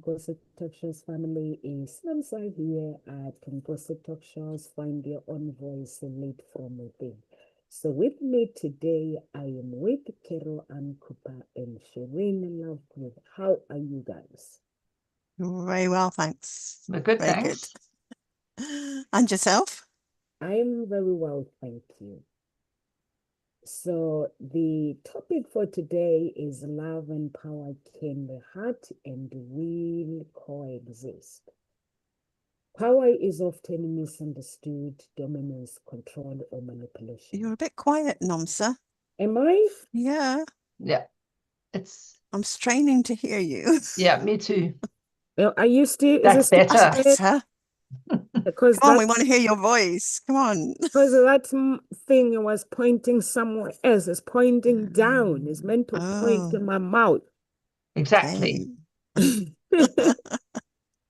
Gossip Talk Show's family. Is Namsa here at Gossip Talk Shows. Find your own voice and lead from within. So with me today, I am with Carol and Cooper and Shireen Love Group. How are you guys? Very well, thanks. We're good, Very thanks. good. And yourself? I'm very well, thank you. So the topic for today is love and power. Can the heart and will coexist? Power is often misunderstood, dominance, control, or manipulation. You're a bit quiet, Nomsa. Am I? Yeah, Yeah, it's I'm straining to hear you. yeah, me too. Well, are you still? Is That's it still better. quiet? Better. Because Come on, we that want to hear your voice. Come on. because that thing was pointing somewhere else. It's pointing down. It's meant to point to Oh, my mouth. Exactly. okay.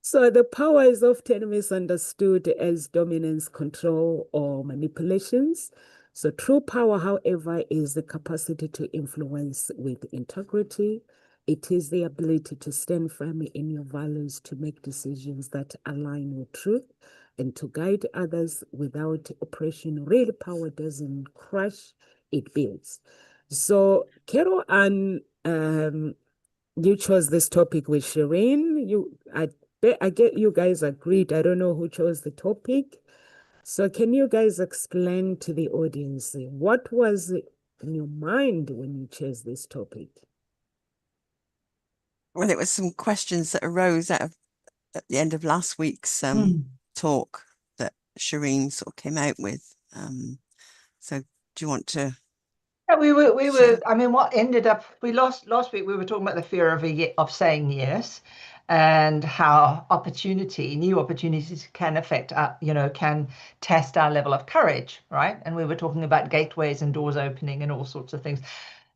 So the power is often misunderstood as dominance, control, or manipulations. So true power, however, is the capacity to influence with integrity. It is the ability to stand firm in your values, to make decisions that align with truth, and to guide others without oppression. Real power doesn't crush, it builds. So Carol and you chose this topic with Shireen. I get you guys agreed. I don't know who chose the topic. So can you guys explain to the audience what was in your mind when you chose this topic? Well, it was some questions that arose at the end of last week's talk that Shireen sort of came out with. So do you want to Yeah, we share? were. I mean, what ended up we last week we were talking about the fear of saying yes, and how new opportunities can affect can test our level of courage, right? And we were talking about gateways and doors opening and all sorts of things.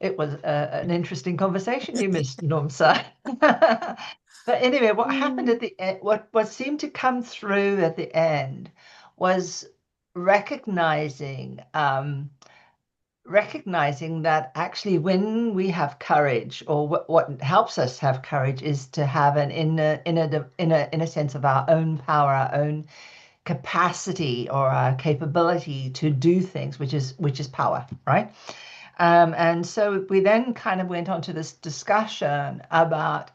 It was an interesting conversation, you missed, Nomsa. But anyway, what happened at the end, what seemed to come through at the end was recognizing that actually when we have courage, or what helps us have courage, is to have an inner sense of our own power, our own capacity or our capability to do things, which is power, right? And so we then kind of went on to this discussion about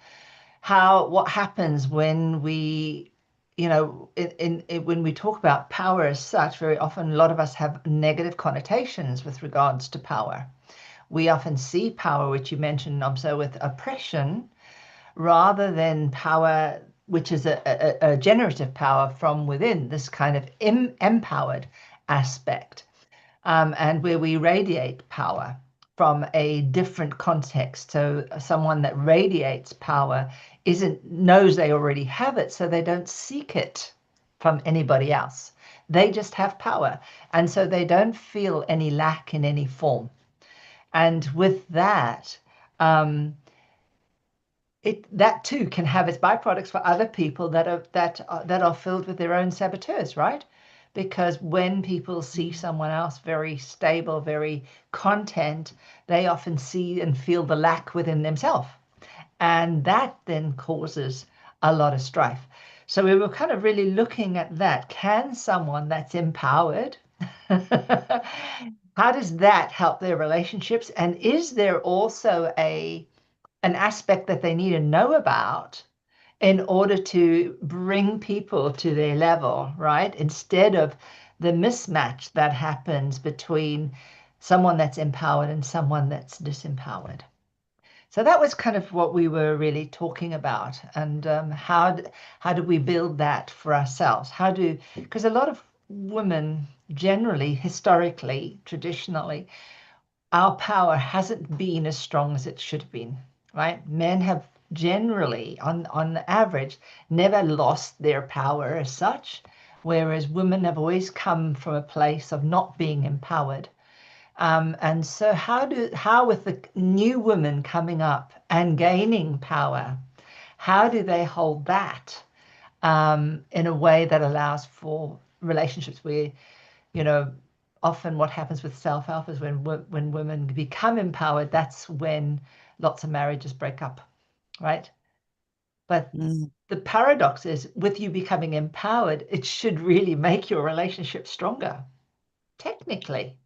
what happens when we, when we talk about power as such. Very often a lot of us have negative connotations with regards to power. We often see power, which you mentioned, Nomsa, with oppression, rather than power which is a generative power from within, this kind of empowered aspect, and where we radiate power from a different context. So someone that radiates power knows they already have it, so they don't seek it from anybody else. They just have power, and so they don't feel any lack in any form. And with that, that too can have its byproducts for other people that are filled with their own saboteurs, right? Because when people see someone else very stable, very content, they often see and feel the lack within themselves, and that then causes a lot of strife. So we were kind of really looking at that. Can someone that's empowered, how does that help their relationships? And is there also an aspect that they need to know about in order to bring people to their level, right? Instead of the mismatch that happens between someone that's empowered and someone that's disempowered. So that was kind of what we were really talking about, and how do we build that for ourselves? Because a lot of women generally, historically, traditionally, our power hasn't been as strong as it should have been, right? Men have generally, on average, never lost their power as such, whereas women have always come from a place of not being empowered. And so how with the new women coming up and gaining power, how do they hold that in a way that allows for relationships where, often what happens with self-help is when women become empowered, that's when lots of marriages break up, right? But Mm. the paradox is, with you becoming empowered, it should really make your relationship stronger, technically,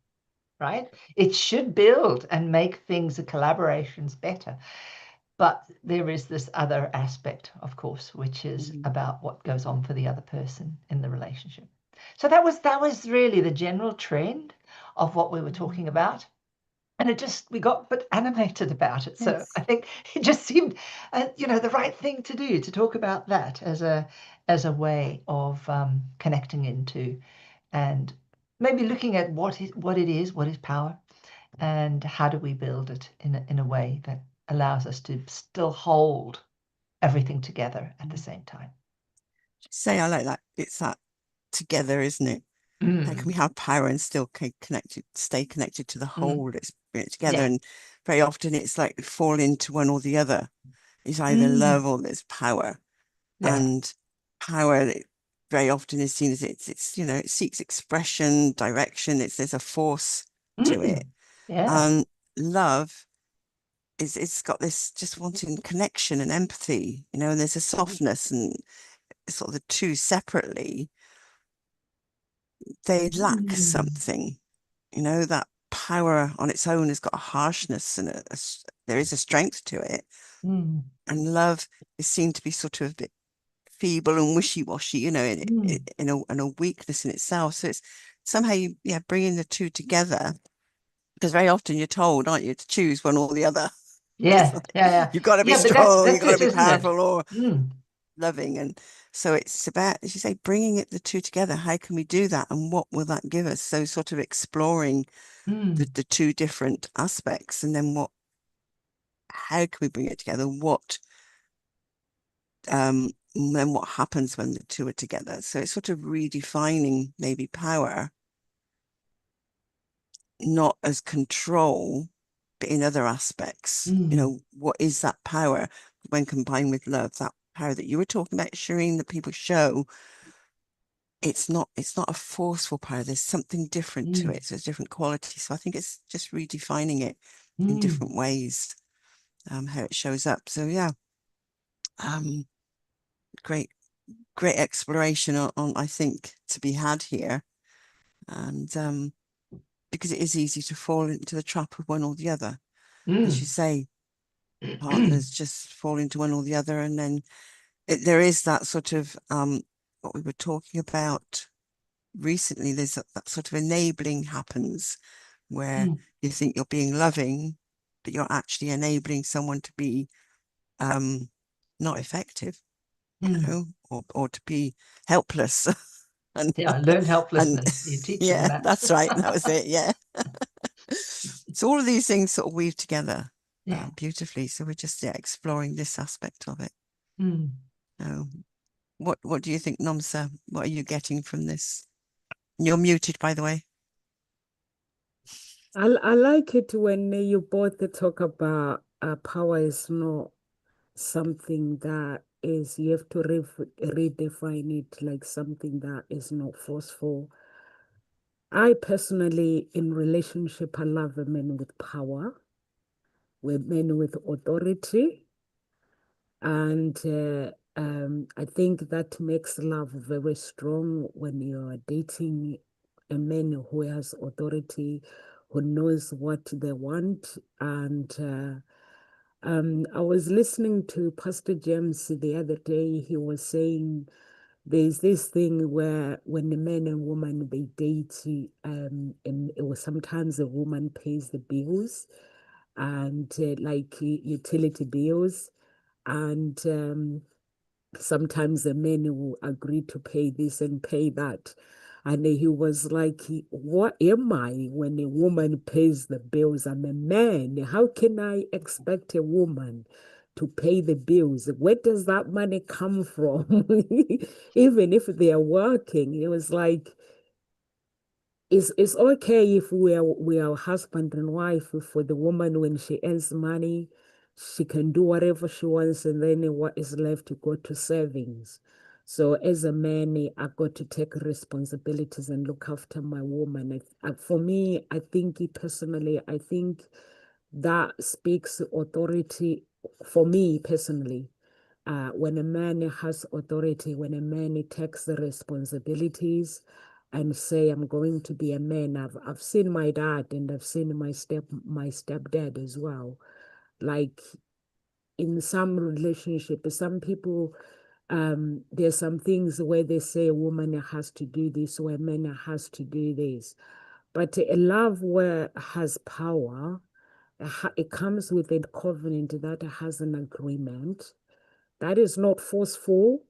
right? It should build and make things, the collaborations better. But there is this other aspect, of course, which is about what goes on for the other person in the relationship. So that was really the general trend of what we were talking about. And we got a bit animated about it. So Yes. I think it just seemed, the right thing to do, to talk about that as a way of connecting into, and maybe looking at what is power, and how do we build it in a way that allows us to still hold everything together at the same time. Say I like that. It's that together, isn't it? How can we have power and still stay connected to the whole that's bring it together? Yeah. And very often it's like fall into one or the other. It's either love or there's power. Yeah. And power very often is seen as it's it seeks expression, direction. There's a force to it. Yeah. Love it's got this just wanting connection and empathy, and there's a softness, and sort of the two separately, they lack something. That power on its own has got a harshness and there is a strength to it. And love is seen to be sort of a bit feeble and wishy-washy, in a weakness in itself. So it's somehow bringing the two together, because very often you're told, aren't you, to choose one or the other. Yeah. Yeah. You've got to be but strong, you've that's got to it, be isn't it? powerful or loving. And so it's about, as you say, bringing the two together. How can we do that, and what will that give us? So sort of exploring the two different aspects, and then how can we bring it together? Then what happens when the two are together? So it's sort of redefining maybe power, not as control, but in other aspects. What is that power when combined with love? That power that you were talking about, Shireen, that people show. It's not a forceful power. There's something different to it. So it's different qualities. So I think it's just redefining it in different ways, how it shows up. So yeah, great exploration on I think to be had here. And because it is easy to fall into the trap of one or the other. As you say, partners just fall into one or the other, and then there is that sort of what we were talking about recently. There's that sort of enabling happens, where you think you're being loving, but you're actually enabling someone to be not effective, or to be helpless. And learn and helplessness. You teach them yeah, that. that's right. That was it. Yeah. So all of these things sort of weave together beautifully. So we're just exploring this aspect of it. What do you think, Nomsa? What are you getting from this? You're muted, by the way. I like it when you both talk about power is not something that is, you have to redefine it, like something that is not forceful. I personally, in relationship, I love a man with power, with men with authority. And I think that makes love very strong when you're dating a man who has authority, who knows what they want. And I was listening to Pastor James the other day. He was saying there's this thing where when a man and woman they date, and it was sometimes a woman pays the bills and like utility bills, and sometimes the men will agree to pay this and pay that. And he was like, what am I when a woman pays the bills? I'm a man. How can I expect a woman to pay the bills? Where does that money come from? Even if they are working, it was like, it's okay if we are husband and wife. For the woman, when she earns money, she can do whatever she wants, and then what is left to go to savings. So as a man, I got to take responsibilities and look after my woman. For me, I think personally, I think that speaks authority for me personally. when a man has authority, when a man takes the responsibilities and say, I'm going to be a man. I've seen my dad and I've seen my stepdad as well. Like in some relationships, some people, there's some things where they say a woman has to do this or a man has to do this. But a love where has power, it comes with a covenant that has an agreement. That is not forceful,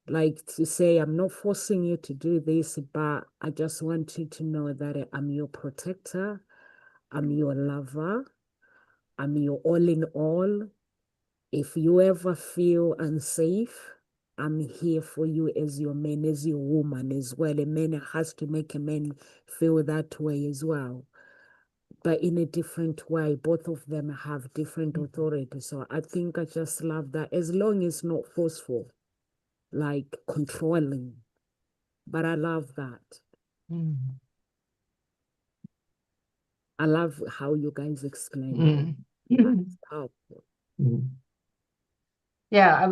like to say, I'm not forcing you to do this, but I just want you to know that I'm your protector, I'm your lover, I'm your all in all. If you ever feel unsafe, I'm here for you as your man, as your woman as well. A man has to make a man feel that way as well, but in a different way. Both of them have different authority. So I think I just love that, as long as it's not forceful, like controlling. But I love that. I love how you guys explain it. That's powerful. Yeah,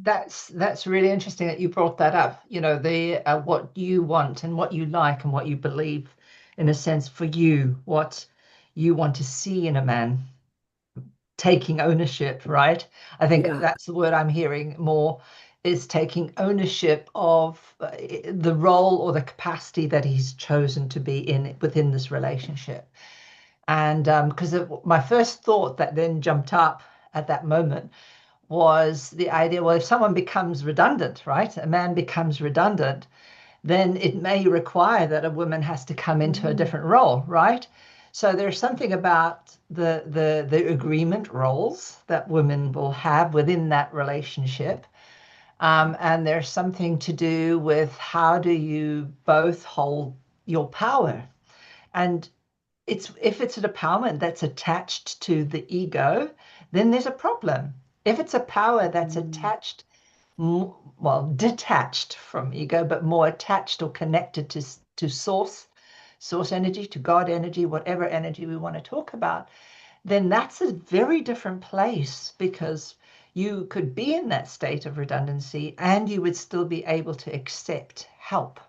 that's really interesting that you brought that up. You know, the what you want and what you like and what you believe, in a sense, for you, what you want to see in a man, taking ownership, right? I think that's the word I'm hearing more, is taking ownership of the role or the capacity that he's chosen to be in within this relationship. And because my first thought that then jumped up at that moment was the idea, well, if someone becomes redundant, right? A man becomes redundant, then it may require that a woman has to come into a different role, right? So there's something about the agreement roles that women will have within that relationship. And there's something to do with how do you both hold your power. And if it's an empowerment that's attached to the ego, then there's a problem. If it's a power that's attached, well, detached from ego, but more attached or connected to source energy, to God energy, whatever energy we want to talk about, then that's a very different place, because you could be in that state of redundancy and you would still be able to accept help.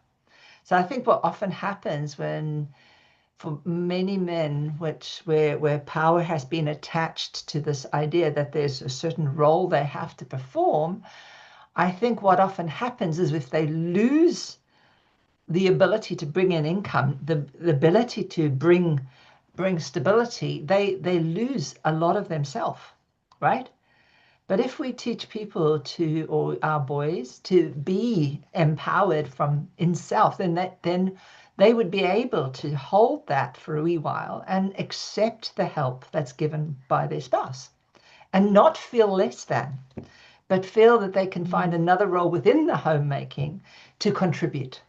So I think what often happens for many men, where power has been attached to this idea that there's a certain role they have to perform, I think what often happens is if they lose the ability to bring in income, the ability to bring stability, they lose a lot of themselves, right? But if we teach people or our boys to be empowered from in self, then they would be able to hold that for a wee while and accept the help that's given by their spouse and not feel less than, but feel that they can find another role within the homemaking to contribute,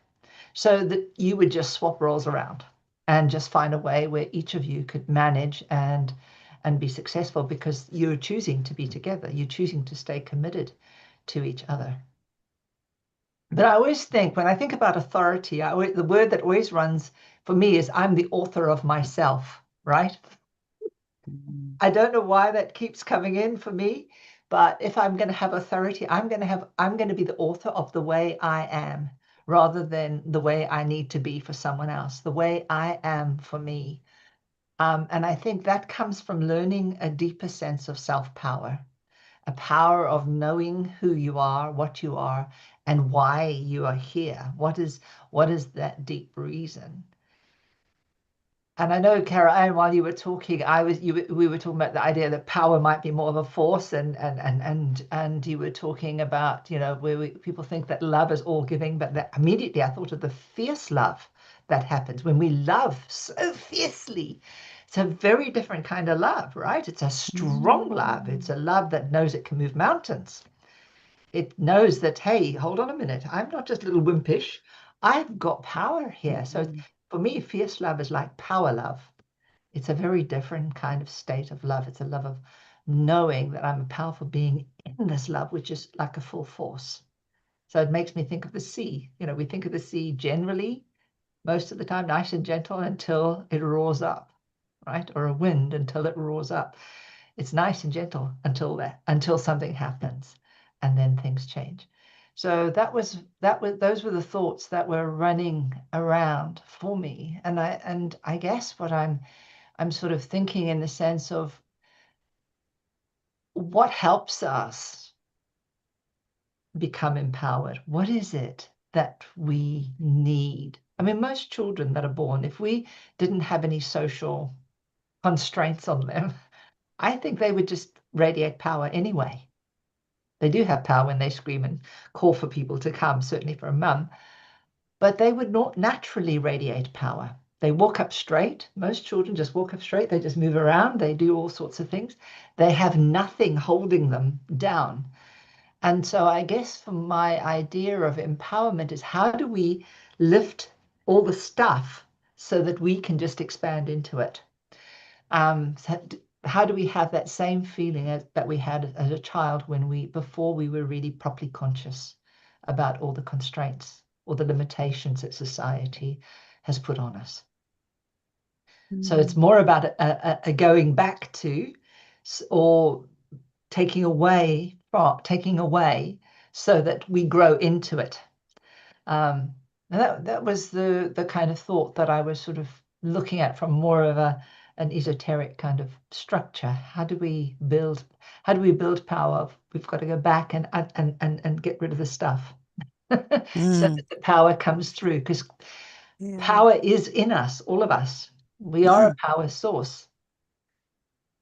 so that you would just swap roles around and just find a way where each of you could manage and be successful, because you're choosing to be together. You're choosing to stay committed to each other. But I always think, when I think about authority, the word that always runs for me is, I'm the author of myself, right? I don't know why that keeps coming in for me, but if I'm going to have authority, I'm going to be the author of the way I am, rather than the way I need to be for someone else, the way I am for me. And I think that comes from learning a deeper sense of self-power, a power of knowing who you are, what you are, and why you are here. What is that deep reason? And I know, Cara Ann, while you were talking, we were talking about the idea that power might be more of a force, and you were talking about, where people think that love is all giving, but that immediately I thought of the fierce love that happens when we love so fiercely. It's a very different kind of love, right? It's a strong love. It's a love that knows it can move mountains. It knows that, hey, hold on a minute, I'm not just a little wimpish. I've got power here. So for me, fierce love is like power love. It's a very different kind of state of love. It's a love of knowing that I'm a powerful being in this love, which is like a full force. So it makes me think of the sea. We think of the sea generally, most of the time, nice and gentle until it roars up, right? Or a wind until it roars up. it's nice and gentle until something happens, and then things change. So those were the thoughts that were running around for me. And I guess what I'm sort of thinking in the sense of what helps us become empowered. What is it that we need? I mean, most children that are born, if we didn't have any social constraints on them, I think they would just radiate power anyway. They do have power when they scream and call for people to come, certainly for a mum, but they would not naturally radiate power. They walk up straight. Most children just walk up straight. They just move around. They do all sorts of things. They have nothing holding them down. And so I guess for my idea of empowerment is, how do we lift all the stuff so that we can just expand into it? So how do we have that same feeling that we had as a child before we were really properly conscious about all the constraints or the limitations that society has put on us? So it's more about a going back to, or taking away so that we grow into it. And that was the kind of thought that I was sort of looking at from more of an esoteric kind of structure. How do we build power? We've got to go back and get rid of the stuff so that the power comes through, because power is in us, all of us. We are a power source.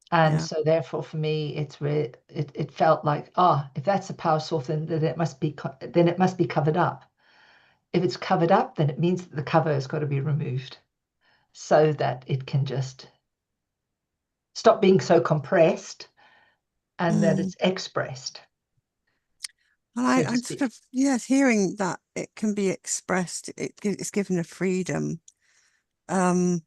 And so therefore for me, it felt like, if that's a power source, then it must be covered up. If it's covered up, then it means that the cover has got to be removed so that it can just stop being so compressed and that it's expressed. Well, I'm sort of, yes, hearing that it can be expressed, it's given a freedom. Because,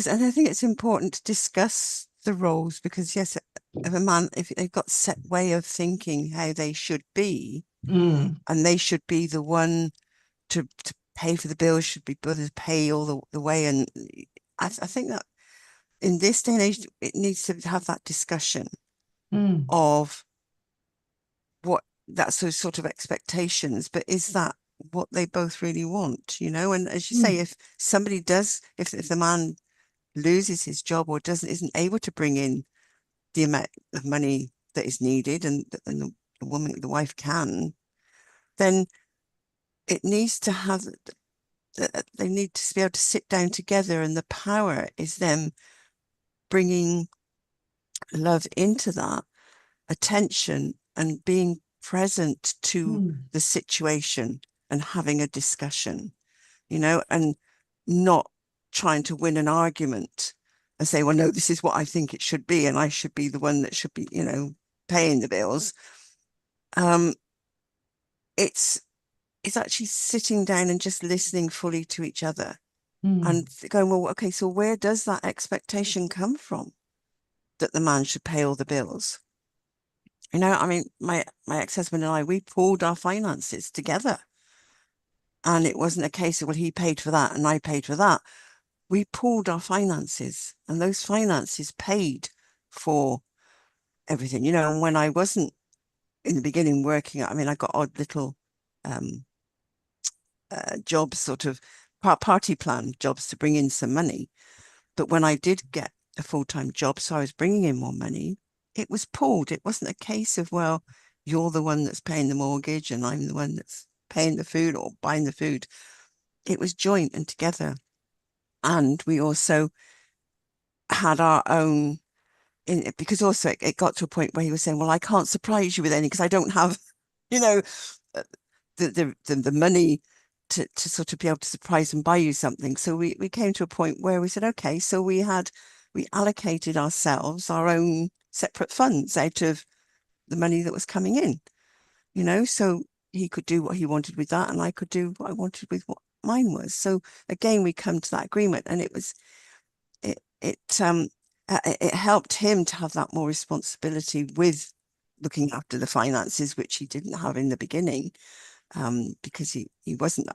and I think it's important to discuss the roles, because yes, if they've got set way of thinking how they should be, and they should be the one to pay for the bills, should be able to pay all the way. And I think that in this day and age, it needs to have that discussion of what that's those sort of expectations, but is that what they both really want, you know? And as you say, if somebody does, if the man loses his job or isn't able to bring in the amount of money that is needed, and the wife can, then it needs to have, they need to be able to sit down together, and the power is them bringing love into that, attention, and being present to the situation and having a discussion, you know, and not trying to win an argument and say, well, no, this is what I think it should be, and I should be the one that should be, you know, paying the bills. It's actually sitting down and just listening fully to each other and going, well, okay, so where does that expectation come from that the man should pay all the bills? You know, I mean, my ex-husband and I, we pulled our finances together. And it wasn't a case of, well, he paid for that and I paid for that. We pooled our finances, and those finances paid for everything, you know. And when I wasn't in the beginning working, I mean, I got odd little jobs, sort of party plan jobs to bring in some money. But when I did get a full-time job, so I was bringing in more money, it was pooled. It wasn't a case of, well, you're the one that's paying the mortgage and I'm the one that's paying the food or buying the food. It was joint and together. And we also had our own, because also it got to a point where he was saying, well, I can't surprise you with any because I don't have, you know, the money to sort of be able to surprise and buy you something. So we came to a point where we said, okay, so we allocated ourselves our own separate funds out of the money that was coming in, you know, so he could do what he wanted with that and I could do what I wanted with what mine was. So again, we come to that agreement, and it helped him to have that more responsibility with looking after the finances, which he didn't have in the beginning, because he wasn't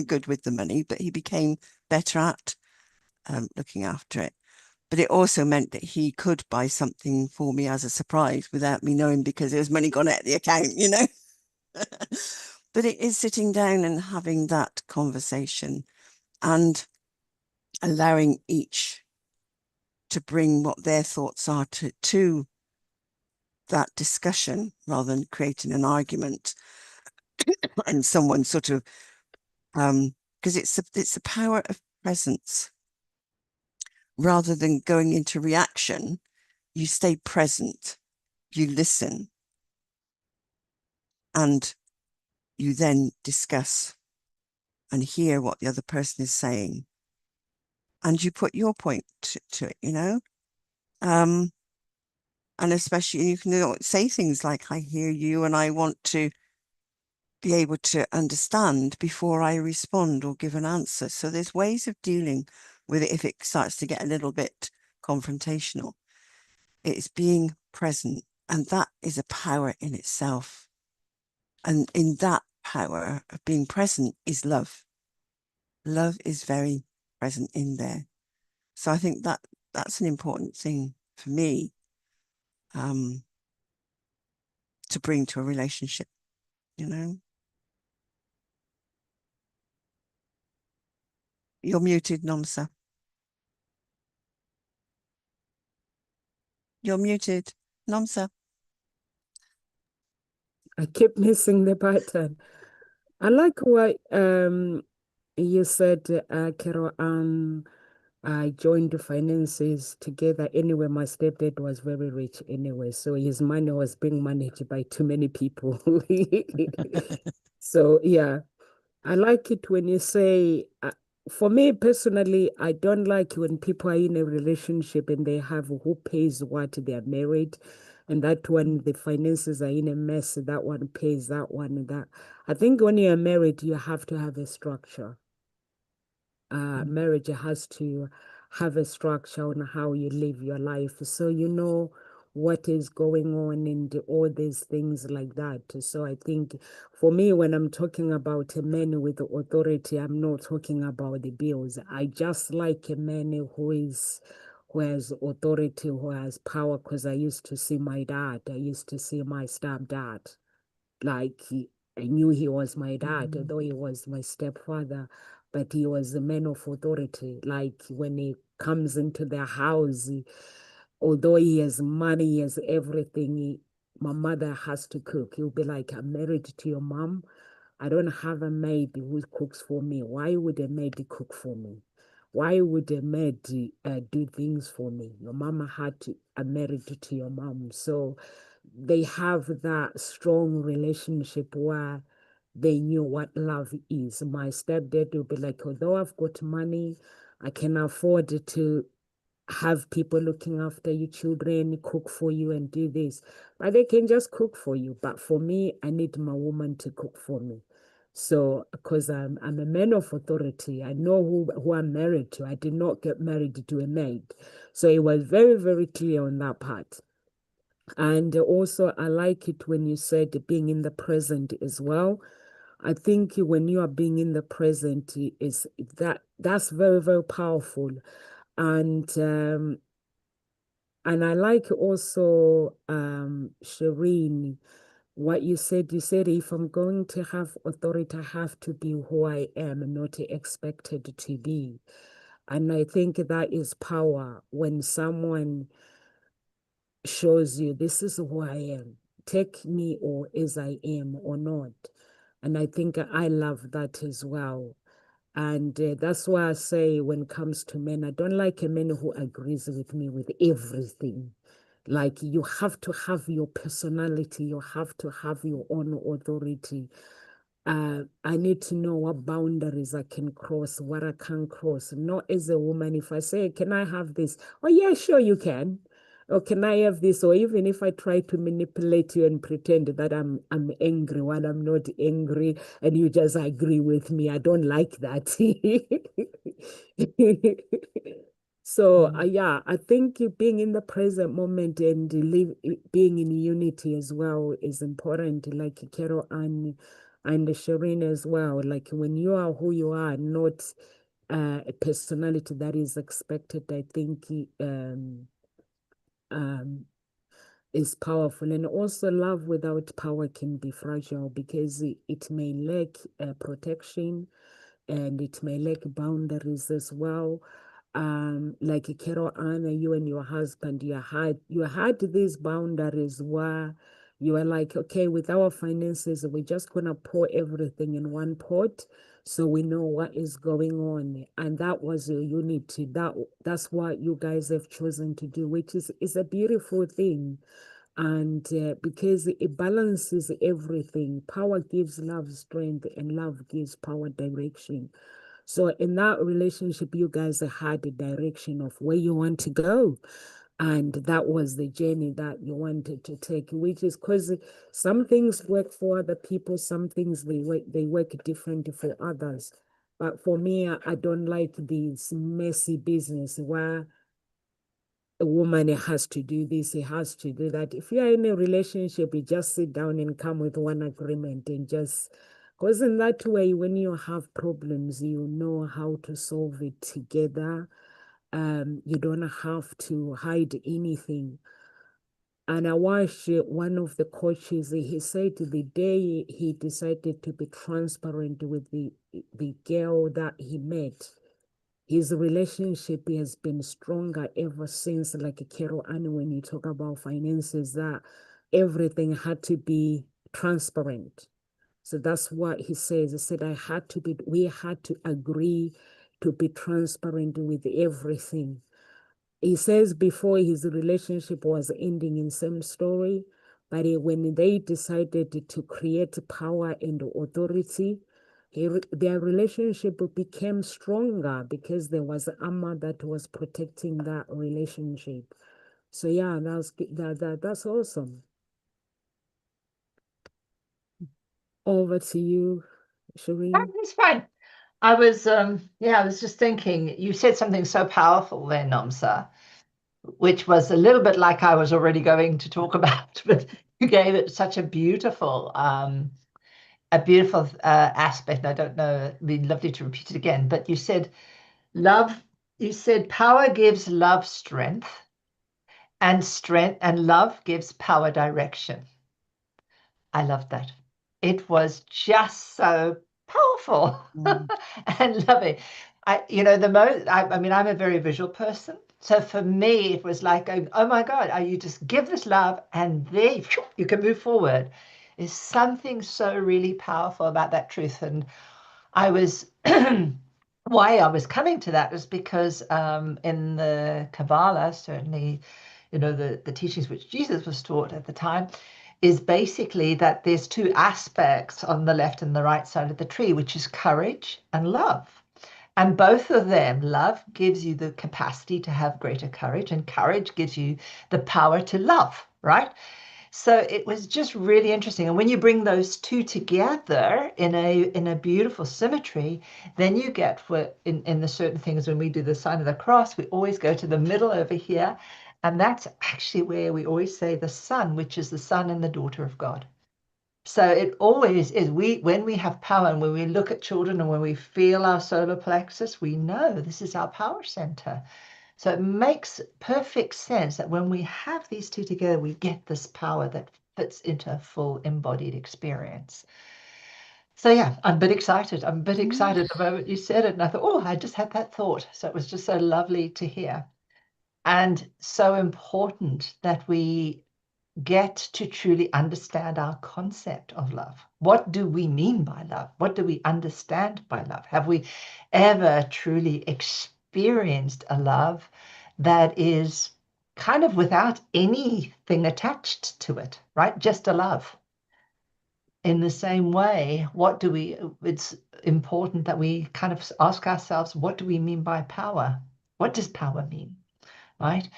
good with the money, but he became better at looking after it. But it also meant that he could buy something for me as a surprise without me knowing, because there was money gone out of the account, you know. But it is sitting down and having that conversation and allowing each to bring what their thoughts are to that discussion, rather than creating an argument and someone sort of because it's the power of presence. Rather than going into reaction, you stay present, you listen, and you then discuss and hear what the other person is saying, and you put your point to it, you know. And especially you can say things like, I hear you and I want to be able to understand before I respond or give an answer. So there's ways of dealing with it if it starts to get a little bit confrontational. It's being present, and that is a power in itself. And in that power of being present is love. Love is very present in there. So I think that that's an important thing for me to bring to a relationship, you know. You're muted, Nomsa. You're muted, Nomsa. I keep missing the button. I like what you said, Carol, I joined the finances together. Anyway, my stepdad was very rich anyway, so his money was being managed by too many people. So yeah, I like it when you say, for me personally, I don't like when people are in a relationship and they have who pays what, they are married, and that when the finances are in a mess, that one pays that one and that. I think when you're married, you have to have a structure. Marriage has to have a structure on how you live your life, so you know what is going on and all these things like that. So I think for me, when I'm talking about a man with authority, I'm not talking about the bills. I just like a man who has authority, who has power, because I used to see my dad. I used to see my stepdad. I knew he was my dad, although he was my stepfather, but he was a man of authority. Like when he comes into the house, although he has money, he has everything, my mother has to cook. He'll be like, I'm married to your mom. I don't have a maid who cooks for me. Why would a maid cook for me? Why would a maid do things for me? Your mama had to, I'm married to your mom. So they have that strong relationship where they knew what love is. My stepdad will be like, although I've got money, I can afford to have people looking after you, children, cook for you and do this. But they can just cook for you. But for me, I need my woman to cook for me. So, because I'm a man of authority, I know who I'm married to. I did not get married to a maid. So it was very, very clear on that part. And also, I like it when you said being in the present as well. I think when you are being in the present is that's very, very powerful. And I like also Shireen, what you said. You said if I'm going to have authority, I have to be who I am, not expected to be. And I think that is power when someone shows you this is who I am. Take me or as I am or not. And I think I love that as well. And that's why I say when it comes to men, I don't like a man who agrees with me with everything. Like you have to have your personality, you have to have your own authority. I need to know what boundaries I can cross, what I can't cross. Not as a woman, if I say, can I have this? Oh, yeah, sure, you can. Or can I have this? Or even if I try to manipulate you and pretend that I'm angry when I'm not angry and you just agree with me, I don't like that. So yeah, I think being in the present moment and being in unity as well is important. Like Carol and Shireen as well. Like when you are who you are, not a personality that is expected, I think, is powerful. And also love without power can be fragile because it may lack protection, and it may lack boundaries as well. Like Carol Anna, you and your husband, you had these boundaries where you were like, okay, with our finances, we're just gonna pour everything in one pot so we know what is going on. And that was your unity. That's what you guys have chosen to do, which is a beautiful thing. And because it balances everything, power gives love strength, and love gives power direction. So in that relationship, you guys had a direction of where you want to go. And that was the journey that you wanted to take, which is because some things work for other people, some things they work different for others. But for me, I don't like this messy business where a woman has to do this, he has to do that. If you're in a relationship, you just sit down and come with one agreement and just, because in that way, when you have problems, you know how to solve it together. You don't have to hide anything. And I watched one of the coaches, he said the day he decided to be transparent with the girl that he met, his relationship has been stronger ever since. Like Carol Ann, when you talk about finances, that everything had to be transparent. So that's what he says. He said, we had to agree to be transparent with everything. He says before his relationship was ending in same story, but when they decided to create power and authority, their relationship became stronger because there was armor that was protecting that relationship. So yeah, that's awesome. Over to you, Shireen. It's fine. I was just thinking, you said something so powerful there, Nomsa, which was a little bit like I was already going to talk about, but you gave it such a beautiful aspect. I don't know, it'd be lovely to repeat it again, but you said power gives love strength, and love gives power direction. I loved that. It was just so powerful and loving. I mean, I'm a very visual person. So for me, it was like, oh my God, you just give this love and there you can move forward. There's something so really powerful about that truth. And I was, why I was coming to that was because in the Kabbalah, certainly, the teachings which Jesus was taught at the time, is basically that there's two aspects on the left and the right side of the tree, which is courage and love. And both of them, love gives you the capacity to have greater courage, and courage gives you the power to love, right? So it was just really interesting. And when you bring those two together in a beautiful symmetry, then you get in the certain things, when we do the sign of the cross, we always go to the middle over here. And that's actually where we always say the son, which is the son and the daughter of God. So it always is. When we have power, and when we look at children and when we feel our solar plexus, we know this is our power center. So it makes perfect sense that when we have these two together, we get this power that fits into a full embodied experience. So yeah, I'm a bit excited. I'm a bit excited the moment you said it. And I thought, oh, I just had that thought. So it was just so lovely to hear. And so important that we get to truly understand our concept of love. What do we mean by love? What do we understand by love? Have we ever truly experienced a love that is kind of without anything attached to it, right? Just a love. In the same way, it's important that we kind of ask ourselves, what do we mean by power? What does power mean, right?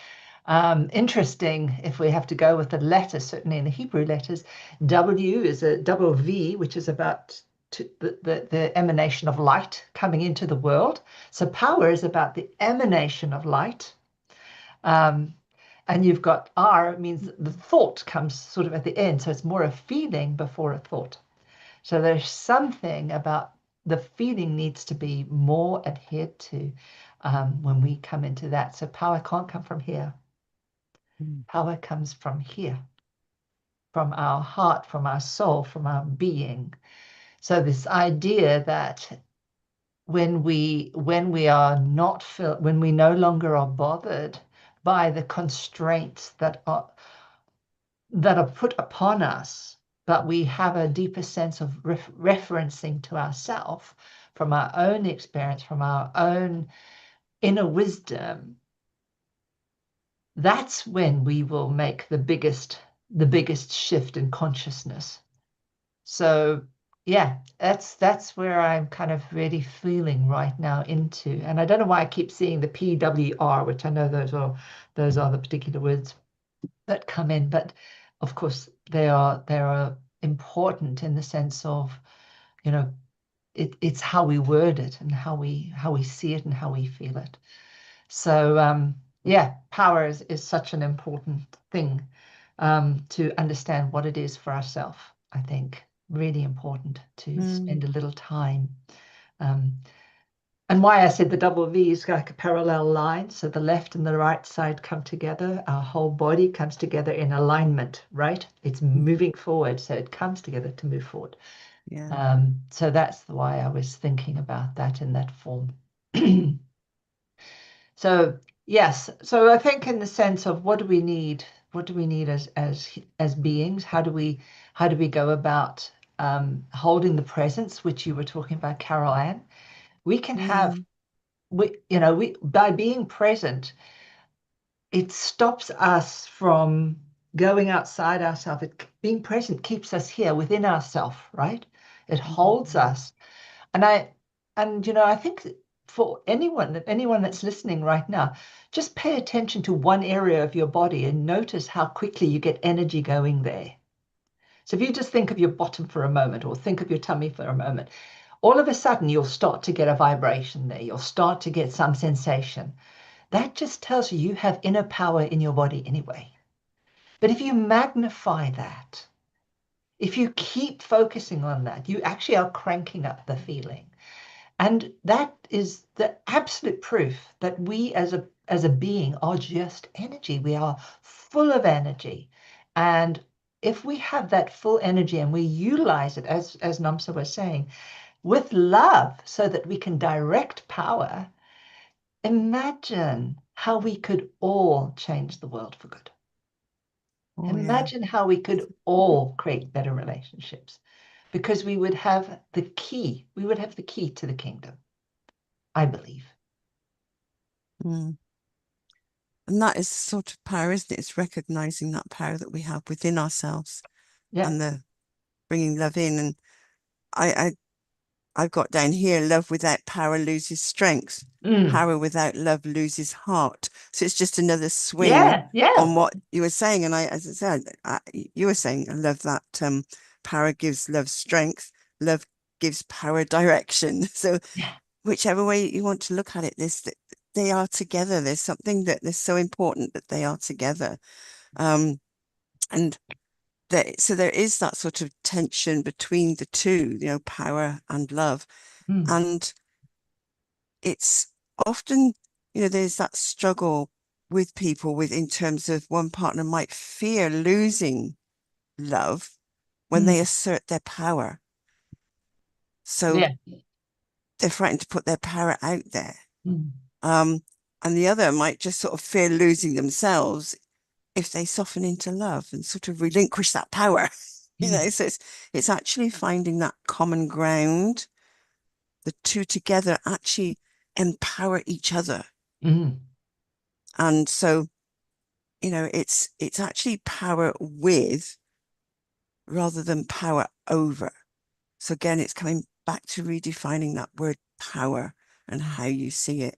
Interesting, if we have to go with the letters, certainly in the Hebrew letters, W is a double V, which is about the emanation of light coming into the world. So power is about the emanation of light. And you've got R, means the thought comes sort of at the end. So it's more a feeling before a thought. So there's something about the feeling needs to be more adhered to when we come into that. So power can't come from here. Power comes from here, from our heart, from our soul, from our being. So this idea that when we are not when we no longer are bothered by the constraints that are put upon us, but we have a deeper sense of referencing to ourself from our own experience, from our own inner wisdom, that's when we will make the biggest shift in consciousness. So yeah, that's where I'm kind of really feeling right now into. And I don't know why I keep seeing the PWR, which I know those are the particular words that come in, but of course they are important in the sense of, you know, it's how we word it and how we see it and how we feel it. So yeah, power is such an important thing to understand what it is for ourselves. I think really important to spend a little time. And why I said the double V is like a parallel line. So the left and the right side come together. Our whole body comes together in alignment, right? It's moving forward. So it comes together to move forward. Yeah. So that's why I was thinking about that in that form. So yes, so I think in the sense of what do we need as beings? How do we go about holding the presence, which you were talking about, Carol Ann? We can have we by being present, it stops us from going outside ourselves. Being present keeps us here within ourselves, right? It holds us. And I think for anyone that's listening right now, just pay attention to one area of your body and notice how quickly you get energy going there. So if you just think of your bottom for a moment, or think of your tummy for a moment, all of a sudden you'll start to get a vibration there. You'll start to get some sensation. That just tells you have inner power in your body anyway. But if you magnify that, if you keep focusing on that, you actually are cranking up the feeling. And that is the absolute proof that we as a being are just energy. We are full of energy. And if we have that full energy and we utilize it, as Namsa was saying, with love so that we can direct power, imagine how we could all change the world for good. Imagine how we could all create better relationships, because we would have the key. We would have the key to the kingdom, I believe. And that is sort of power, isn't it? It's recognizing that power that we have within ourselves, and the bringing love in. And I've got down here, love without power loses strength. Power without love loses heart. So it's just another swing on what you were saying. And as I said, you were saying, I love that power gives love strength. Love gives power direction. So whichever way you want to look at it, they are together. There's something that is so important that they are together. And so there is that sort of tension between the two, power and love. And it's often, there's that struggle with people in terms of one partner might fear losing love when they assert their power. So they're frightened to put their power out there. And the other might just sort of fear losing themselves if they soften into love and sort of relinquish that power. So it's actually finding that common ground. The two together actually empower each other. And so, it's actually power with rather than power over. So again, it's coming back to redefining that word power and how you see it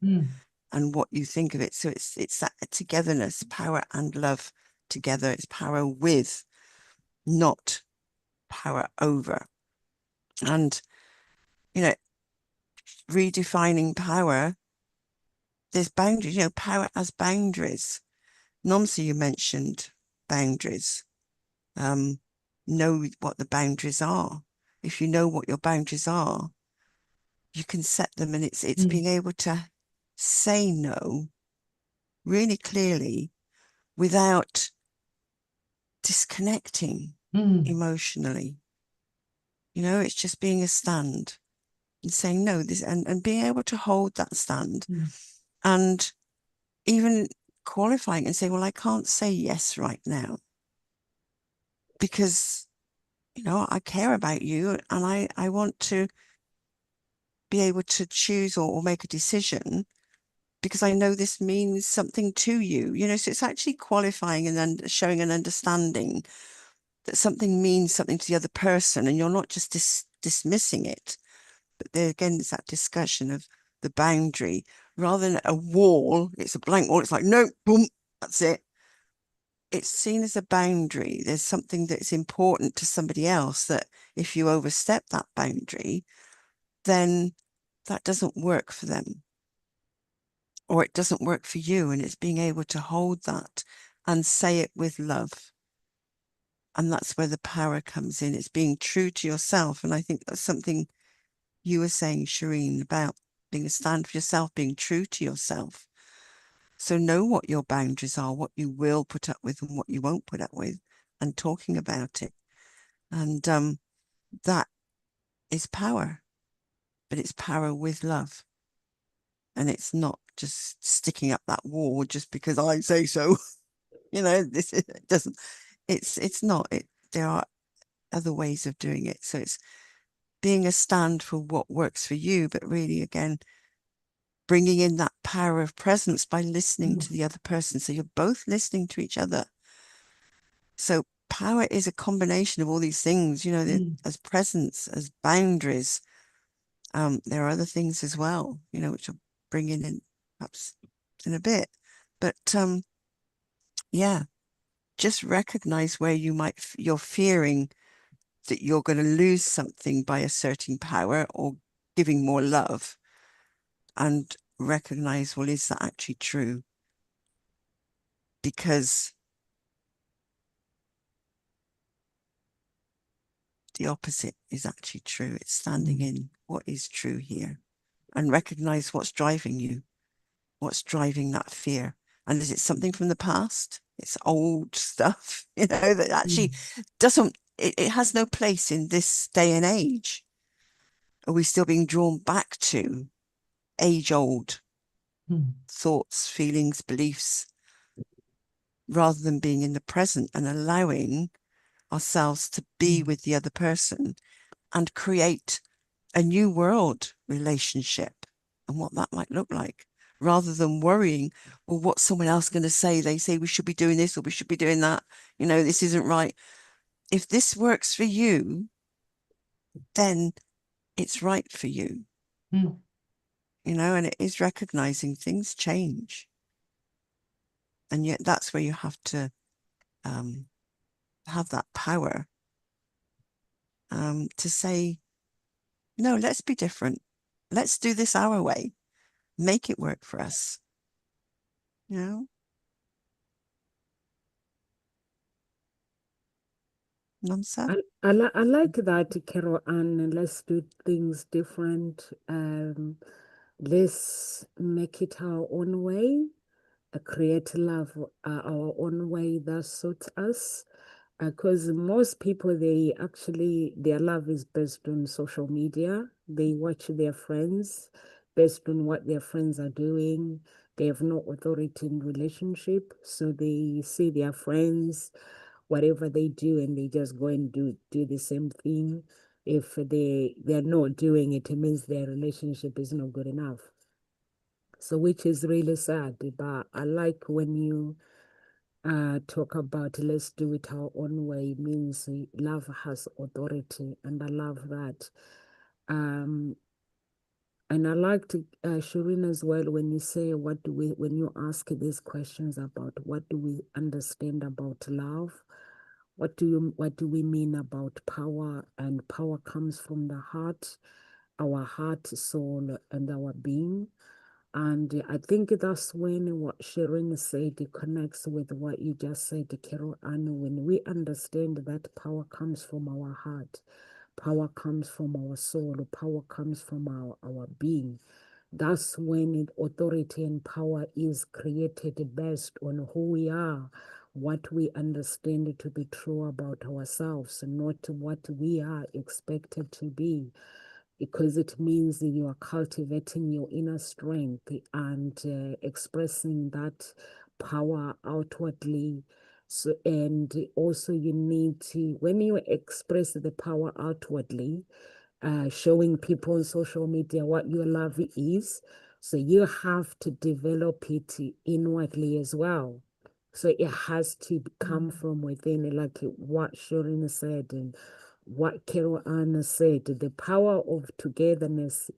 and what you think of it. So it's that togetherness, power and love together. It's power with, not power over. And, redefining power, there's boundaries, power as boundaries. Nomsa, you mentioned boundaries. Know what the boundaries are. If you know what your boundaries are, you can set them, and it's being able to say no really clearly without disconnecting emotionally. You know, it's just being a stand and saying no, this, and being able to hold that stand, and even qualifying and say, well, I can't say yes right now because, you know, I care about you, and I want to be able to choose or make a decision because I know this means something to you, you know. So it's actually qualifying and then showing an understanding that something means something to the other person, and you're not just dismissing it. But there again, it's that discussion of the boundary rather than a wall. It's a blank wall. It's like, no, boom, that's it. It's seen as a boundary. There's something that's important to somebody else that if you overstep that boundary, then that doesn't work for them, or it doesn't work for you. And it's being able to hold that and say it with love. And that's where the power comes in. It's being true to yourself. And I think that's something you were saying, Shireen, about being a stand for yourself, being true to yourself. So know what your boundaries are, what you will put up with and what you won't put up with, and talking about it. And that is power, but it's power with love. And it's not just sticking up that wall just because I say so. You know, it doesn't, it's not, there are other ways of doing it. So it's being a stand for what works for you, but really, again, bringing in that power of presence by listening to the other person. So you're both listening to each other. So power is a combination of all these things, you know, as presence, as boundaries. There are other things as well, you know, which I'll bring in perhaps in a bit. But yeah, just recognize where you you're fearing that you're going to lose something by asserting power or giving more love, and recognize, well, is that actually true? Because the opposite is actually true. It's standing in what is true here, and recognize what's driving you, what's driving that fear. And is it something from the past? It's old stuff, you know, that actually doesn't, it has no place in this day and age. Are we still being drawn back to age-old thoughts, feelings, beliefs, rather than being in the present and allowing ourselves to be with the other person and create a new world relationship and what that might look like, rather than worrying, well, what's someone else going to say? They say we should be doing this or we should be doing that. You know, this isn't right. If this works for you, then it's right for you. You know, and it is recognizing things change. And yet that's where you have to have that power to say, no, let's be different. Let's do this our way. Make it work for us. You know? Namsa? I like that, Carol Ann. Let's do things different. Let's make it our own way, create love our own way that suits us. Because most people, their love is based on social media. They watch their friends based on what their friends are doing. They have no authority in relationship. So they see their friends, whatever they do, and they just go and do the same thing. If they're not doing it, it means their relationship is not good enough. So which is really sad. But I like when you talk about let's do it our own way. It means love has authority, and I love that. And I liked Shireen as well when you say when you ask these questions about what do we understand about love, what do we mean about power? And power comes from the heart, our heart, soul, and our being. And I think that's when what Shireen said connects with what you just said, Carol. And when we understand that power comes from our heart, power comes from our soul, power comes from our being. That's when authority and power is created based on who we are, what we understand to be true about ourselves, not what we are expected to be, because it means you are cultivating your inner strength and expressing that power outwardly. So, and also you need to, when you express the power outwardly, showing people on social media what your love is, so you have to develop it inwardly as well. So it has to come from within, like what Shireen said and what Carol Anna said, the power of togetherness,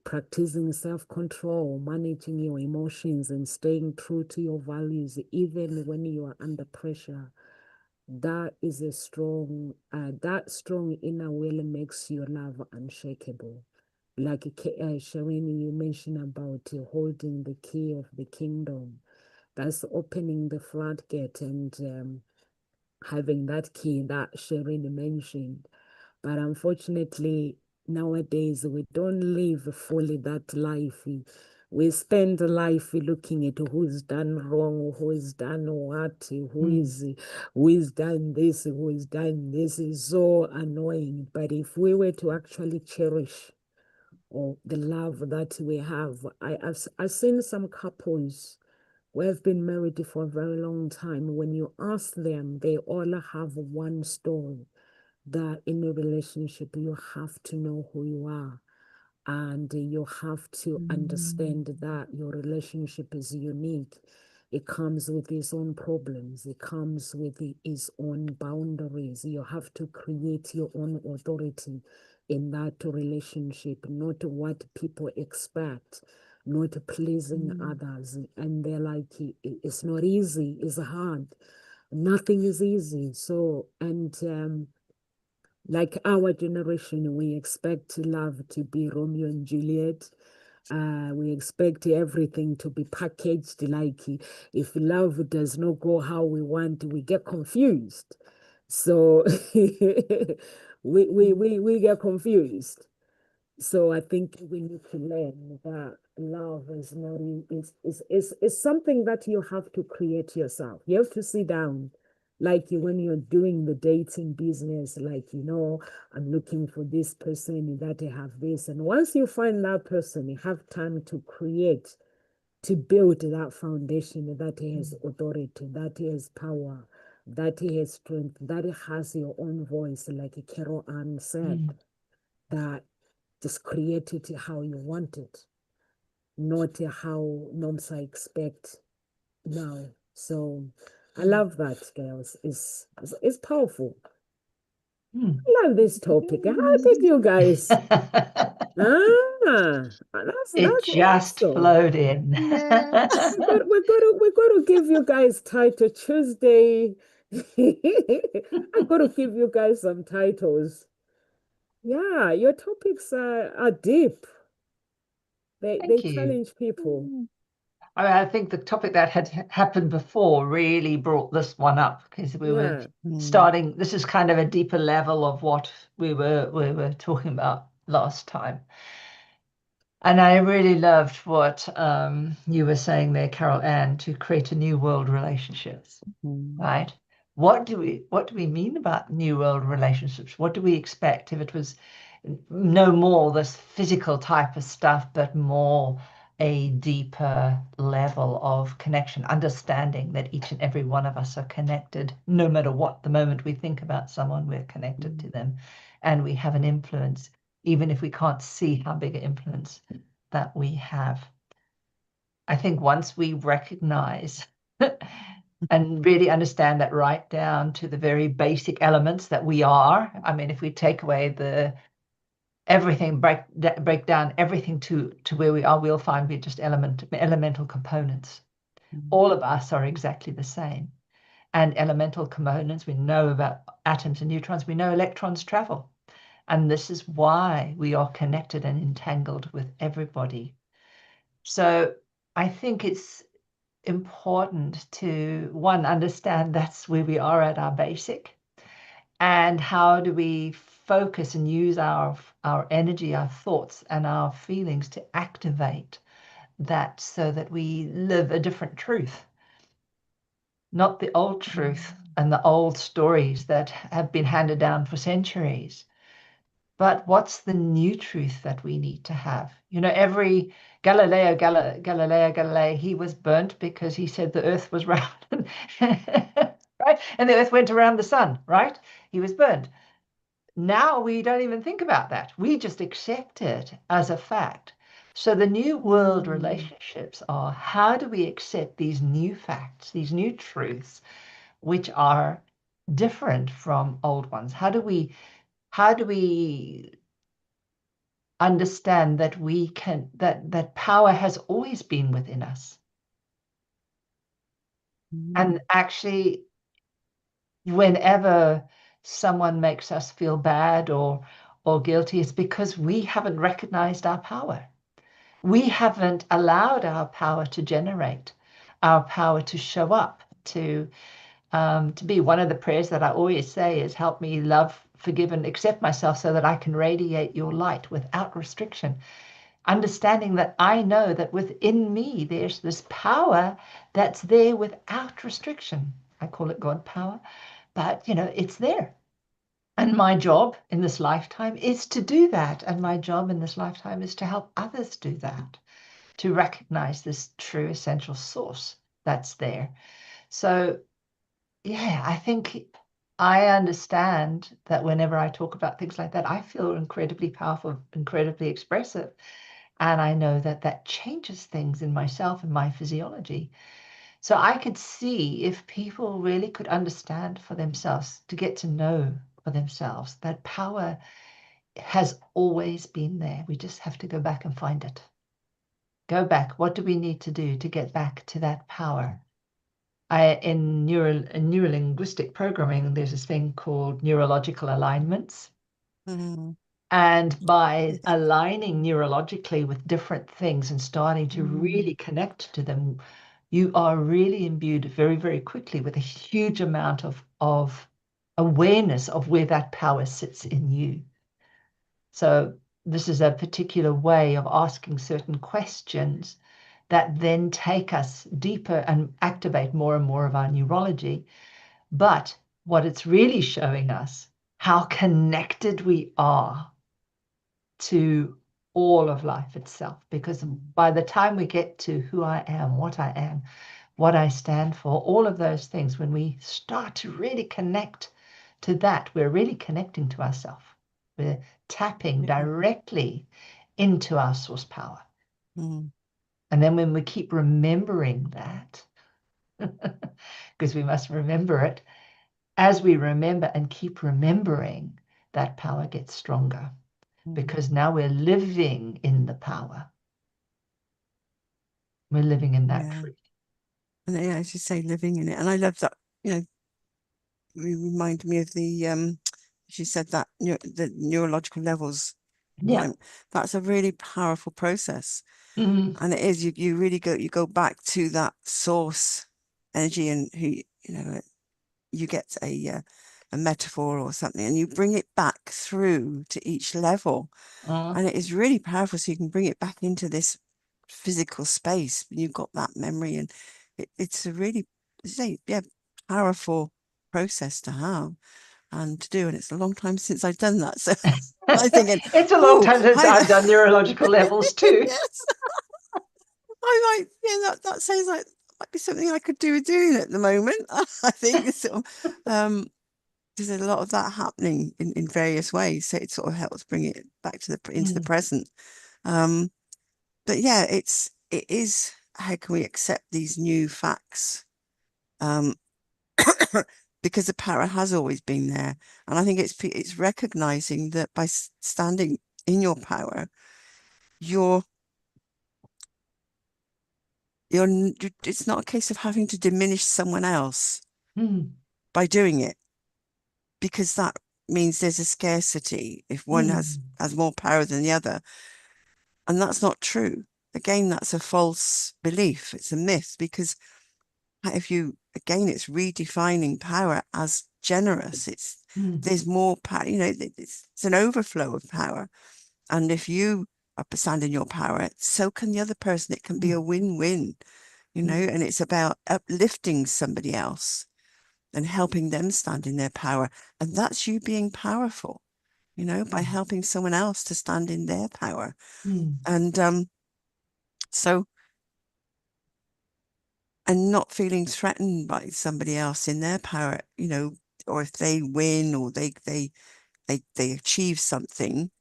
practicing self-control, managing your emotions and staying true to your values, even when you are under pressure. That is a strong, that strong inner will makes your love unshakable. Like Shireen, you mentioned about holding the key of the kingdom. That's opening the floodgate and having that key that Shireen mentioned. But unfortunately, nowadays we don't live fully that life. We spend life looking at who's done wrong, who's done what, who is done this, who is done this. Is so annoying. But if we were to actually cherish the love that we have, I've seen some couples who have been married for a very long time. When you ask them, they all have one story, that in a relationship, you have to know who you are. And you have to understand that your relationship is unique. It comes with its own problems. It comes with its own boundaries. You have to create your own authority in that relationship, not what people expect, not pleasing others. And they're like, it's not easy, it's hard. Nothing is easy. So, and like our generation, we expect love to be Romeo and Juliet. We expect everything to be packaged. Like if love does not go how we want, we get confused. So we get confused. So I think we need to learn that love is not is something that you have to create yourself. You have to sit down, like when you're doing the dating business, like I'm looking for this person that I have this. And once you find that person, you have time to create, to build that foundation that has authority, that has power, that has strength, that has your own voice, like Carol Ann said, that just create it how you want it, not how norms expect now. So I love that, girls. It's powerful. I love this topic. How did you guys? It That's just awesome. flowed in. Yeah. We got to give you guys title Tuesday. I got to give you guys some titles. Yeah, your topics are deep. They Thank you. challenge people. I mean, I think the topic that had happened before really brought this one up because we were Yeah. starting. This is kind of a deeper level of what we were talking about last time. And I really loved what you were saying there, Carol Ann, to create a new world relationships, right? What do we mean about new world relationships? What do we expect if it was no more this physical type of stuff, but more a deeper level of connection, understanding that each and every one of us are connected, no matter what. The moment we think about someone, we're connected to them, and we have an influence, even if we can't see how big an influence that we have. I think once we recognize and really understand that right down to the very basic elements that we are, I mean, if we take away the everything, break down everything to where we are, we'll find we're just elemental components. All of us are exactly the same. And elemental components, we know about atoms and neutrons, we know electrons travel. And this is why we are connected and entangled with everybody. So I think it's important to, one, understand that's where we are at our basic, And how do we focus and use our energy, our thoughts, and our feelings to activate that so that we live a different truth, not the old truth and the old stories that have been handed down for centuries, but what's the new truth that we need to have? You know, every Galileo, he was burnt because he said the earth was round, right? And the earth went around the sun, right? He was burnt. Now we don't even think about that. We just accept it as a fact. So the new world relationships are, how do we accept these new facts, these new truths, which are different from old ones? How do we understand that we can, that power has always been within us? And actually, whenever someone makes us feel bad or guilty, it's because we haven't recognized our power. We haven't allowed our power to generate, our power to show up, to be. One of the prayers that I always say is, help me love, forgive, and accept myself so that I can radiate your light without restriction. Understanding that I know that within me there's this power that's there without restriction. I call it God power, but you know, it's there. And my job in this lifetime is to do that. And my job in this lifetime is to help others do that, to recognize this true essential source that's there. So, yeah, I think I understand that whenever I talk about things like that, I feel incredibly powerful, incredibly expressive. And I know that that changes things in myself and my physiology. So I could see if people really could understand for themselves, to get to know for themselves, that power has always been there. We just have to go back and find it. Go back. What do we need to do to get back to that power? In neurolinguistic programming, there's this thing called neurological alignments. And by aligning neurologically with different things and starting to really connect to them, you are really imbued very, very quickly with a huge amount of awareness of where that power sits in you. So this is a particular way of asking certain questions that then take us deeper and activate more and more of our neurology. But what it's really showing us, how connected we are to all of life itself. Because by the time we get to who I am, what I stand for, all of those things, when we start to really connect to that, we're really connecting to ourselves. We're tapping directly into our source power. And then when we keep remembering that, because we must remember it, as we remember and keep remembering, that power gets stronger, because now we're living in the power. We're living in that truth. And yeah, as you say, living in it. And I love that, you know, you remind me of the she said that the neurological levels. Yeah. That's a really powerful process. Mm-hmm. And it is, you really go back to that source energy, and who, you know, you get a metaphor or something, and you bring it back through to each level. And it is really powerful. So you can bring it back into this physical space. You've got that memory, and it's a really, powerful process to have and to do. And it's a long time since I've done that. So I'm thinking, it's a long time since I've done neurological levels too. Yes. I like, yeah, that sounds like might be something I could do doing at the moment. I think sort of, there's a lot of that happening in various ways, so it sort of helps bring it back to into the present. But yeah, it is, how can we accept these new facts? Because the power has always been there, and I think it's recognizing that by standing in your power, it's not a case of having to diminish someone else by doing it, because that means there's a scarcity if one has more power than the other. And that's not true. Again, that's a false belief. It's a myth, because if you, again, it's redefining power as generous. There's more power, you know, it's an overflow of power. And if you stand in your power, so can the other person. It can be a win-win, you know, and it's about uplifting somebody else and helping them stand in their power. And that's you being powerful, you know, by helping someone else to stand in their power. And so, and not feeling threatened by somebody else in their power, you know, or if they win or they achieve something,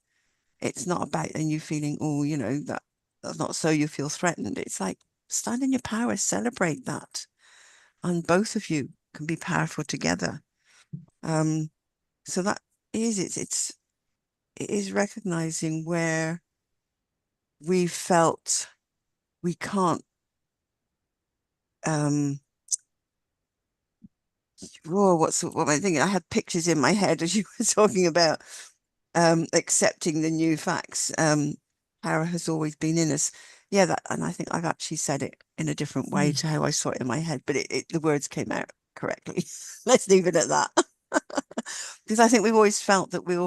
it's not about, and you feeling, oh, you know, that's not so you feel threatened. It's like, stand in your power, celebrate that. And both of you can be powerful together. So that is, it is recognizing where we felt we can't, what am I thinking? I had pictures in my head as you were talking about accepting the new facts. Power has always been in us. Yeah, that, and I think I've actually said it in a different way to how I saw it in my head, but the words came out correctly. Let's leave it at that. Because I think we've always felt that we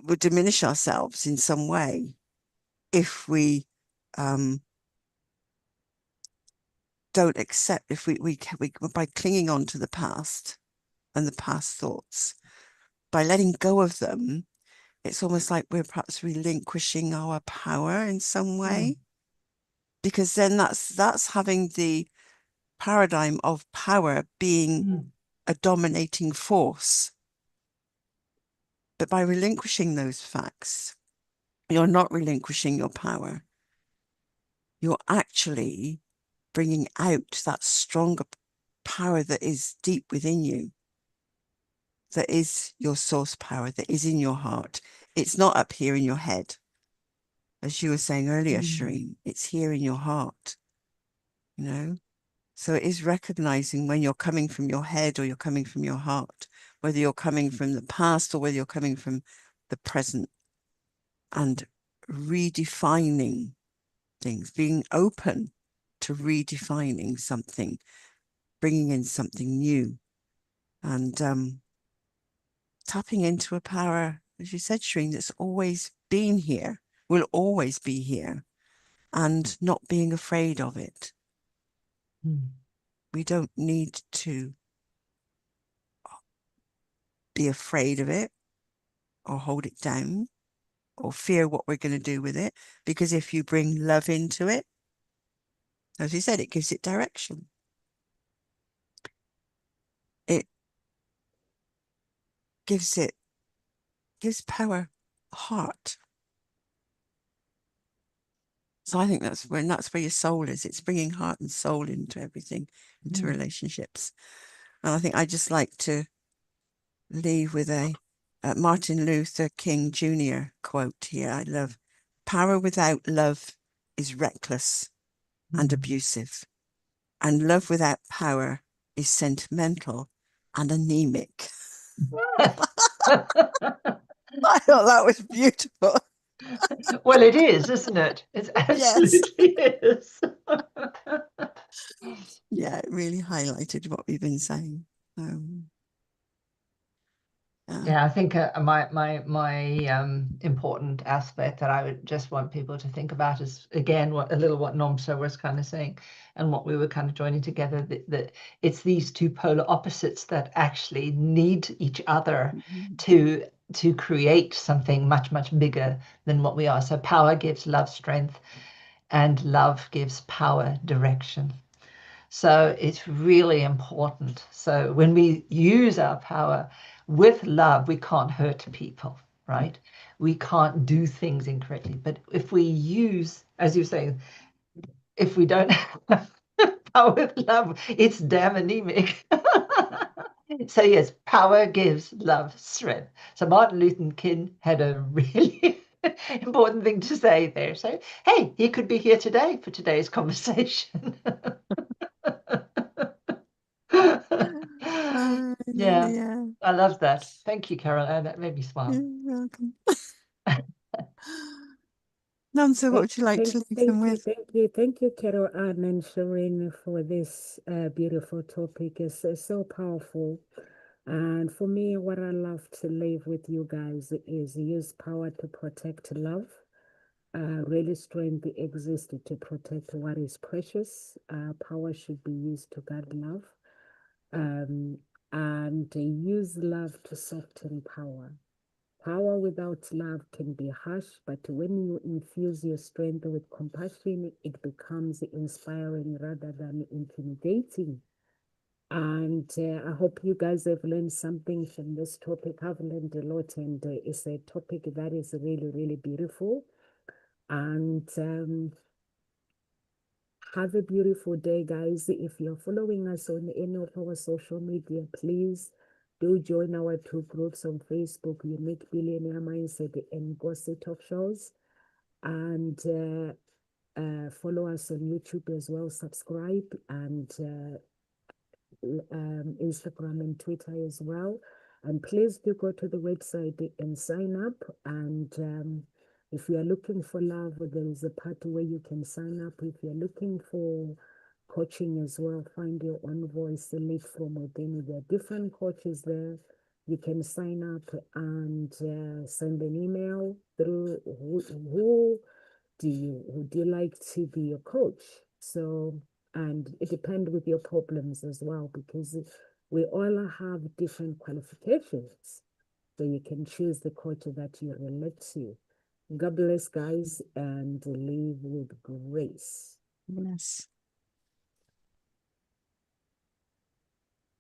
would diminish ourselves in some way if we don't accept, if we by clinging on to the past and the past thoughts, by letting go of them, it's almost like we're perhaps relinquishing our power in some way, because then that's having the paradigm of power being a dominating force. But by relinquishing those facts, you're not relinquishing your power. You're actually bringing out that stronger power that is deep within you, that is your source power, that is in your heart. It's not up here in your head. As you were saying earlier, Shireen, it's here in your heart, you know? So it is recognizing when you're coming from your head or you're coming from your heart, whether you're coming from the past or whether you're coming from the present, and redefining things, being open to redefining something, bringing in something new, and tapping into a power, as you said, Shireen, that's always been here, will always be here, and not being afraid of it. We don't need to be afraid of it or hold it down or fear what we're going to do with it, because if you bring love into it, as you said, it gives it direction. It gives power heart. So I think that's where your soul is. It's bringing heart and soul into everything, into relationships. And I think I just like to leave with a Martin Luther King Jr. quote here. I love, power without love is reckless and abusive, and love without power is sentimental and anemic. I thought that was beautiful. Well, it is, isn't it? It absolutely is. Yeah, it really highlighted what we've been saying. Yeah, I think my important aspect that I would just want people to think about is, again, what Nomsa was kind of saying, and what we were kind of joining together, that it's these two polar opposites that actually need each other to create something much, much bigger than what we are. So power gives love strength, and love gives power direction. So it's really important. So when we use our power with love, we can't hurt people, right? We can't do things incorrectly. But if we use, as you're saying, if we don't have power with love, it's damn anemic. So yes, power gives love strength. So Martin Luther King had a really important thing to say there. So, hey, he could be here today for today's conversation. Yeah, I love that. Thank you, Carol. That made me smile. You're welcome. Nomsa, what would you like to leave them with? Thank you, Carol Ann and Shireen, for this beautiful topic. It's so powerful. And for me, what I love to leave with you guys is use power to protect love. Really strength exists to protect what is precious. Power should be used to guard love. And use love to soften power. Power without love can be harsh, but when you infuse your strength with compassion, it becomes inspiring rather than intimidating. And I hope you guys have learned something from this topic. I've learned a lot, and it's a topic that is really, really beautiful. And have a beautiful day, guys. If you're following us on any of our social media, please do join our two groups on Facebook, Unique Billionaire Mindset and Gossip Talk Shows. And follow us on YouTube as well, subscribe, and Instagram and Twitter as well. And please do go to the website and sign up. And if you are looking for love, there is a part where you can sign up. If you're looking for coaching as well, find your own voice, lead from within. There are different coaches there. You can sign up and send an email through who would you like to be a coach? So, and it depends with your problems as well, because we all have different qualifications. So you can choose the coach that you relate to. God bless, guys, and live with grace. Yes.